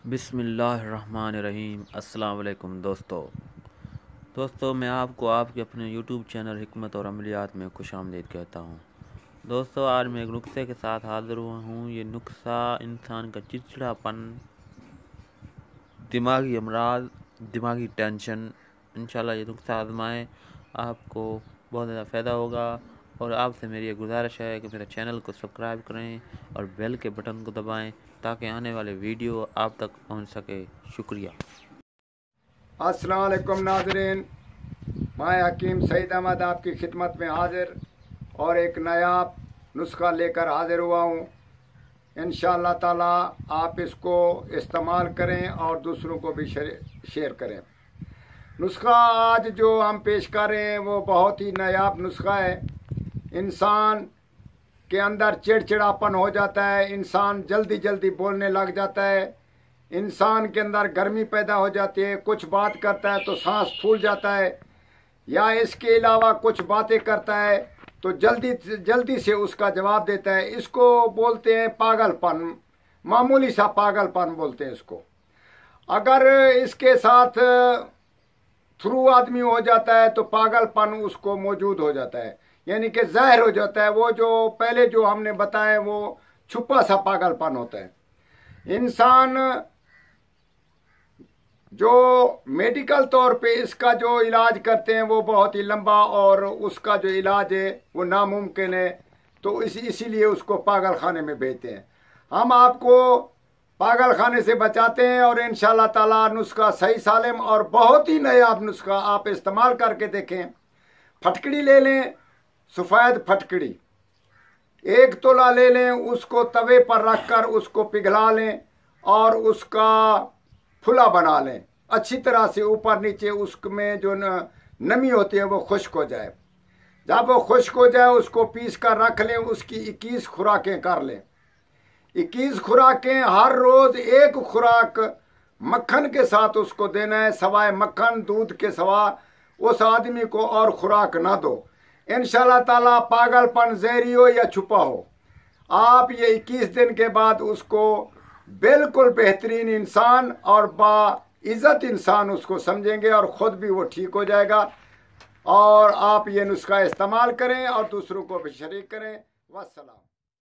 बिस्मिल्लाहिर्रहमानिर्रहीम। अस्सलाम वालेकुम दोस्तों मैं आपको आपके अपने यूट्यूब चैनल हिकमत और अमलियात में खुशामदीद कहता हूँ। दोस्तों आज मैं एक नुस्खे के साथ हाज़िर हुआ हूँ। ये नुस्खा इंसान का चिड़चिड़ापन, दिमागी अमराज, दिमागी टेंशन, इंशाल्लाह ये नुस्खा आजमाएं, आपको बहुत ज़्यादा फ़ायदा होगा। और आपसे मेरी ये गुजारिश है कि मेरे चैनल को सब्सक्राइब करें और बेल के बटन को दबाएं ताकि आने वाले वीडियो आप तक पहुंच सके। शुक्रिया। अस्सलाम वालेकुम नाज़रीन, मैं हकीम सईद अहमद आपकी खिदमत में हाजिर और एक नया नुस्खा लेकर हाजिर हुआ हूँ। इंशाअल्लाह ताला आप इसको इस्तेमाल करें और दूसरों को भी शेयर करें। नुस्खा आज जो हम पेश कर रहे हैं वो बहुत ही नायाब नुस्खा है। इंसान के अंदर चिड़चिड़ापन हो जाता है, इंसान जल्दी जल्दी बोलने लग जाता है, इंसान के अंदर गर्मी पैदा हो जाती है, कुछ बात करता है तो सांस फूल जाता है, या इसके अलावा कुछ बातें करता है तो जल्दी से उसका जवाब देता है। इसको बोलते हैं पागलपन, मामूली सा पागलपन बोलते हैं इसको। अगर इसके साथ थ्रू आदमी हो जाता है तो पागलपन उसको मौजूद हो जाता है, यानी कि ज़ाहिर हो जाता है। वो जो पहले जो हमने बताया वो छुपा सा पागलपन होता है। इंसान जो मेडिकल तौर पे इसका जो इलाज करते हैं वो बहुत ही लंबा और उसका जो इलाज है वो नामुमकिन है, तो इसीलिए उसको पागल खाने में भेजते हैं। हम आपको पागल खाने से बचाते हैं और इंशाल्लाह ताला नुस्खा सही सालिम और बहुत ही नायाब नुस्खा आप इस्तेमाल करके देखें। फटकड़ी ले लें, सफ़ेद फटकड़ी 1 तोला ले लें, उसको तवे पर रखकर उसको पिघला लें और उसका फुला बना लें अच्छी तरह से, ऊपर नीचे उसमें जो नमी होती है वो खुश्क हो जाए। जब वो खुश्क हो जाए उसको पीस कर रख लें। उसकी 21 खुराकें कर लें। 21 खुराकें, हर रोज़ एक खुराक मक्खन के साथ उसको देना है, सवाए मक्खन दूध के सवा उस आदमी को और खुराक ना दो। इंशाल्लाह ताला पागलपन ज़हरी हो या छुपा हो, आप ये 21 दिन के बाद उसको बिल्कुल बेहतरीन इंसान और बाइज़्ज़त इंसान उसको समझेंगे और ख़ुद भी वो ठीक हो जाएगा। और आप ये नुस्खा इस्तेमाल करें और दूसरों को भी शरीक करें। वस्सलाम।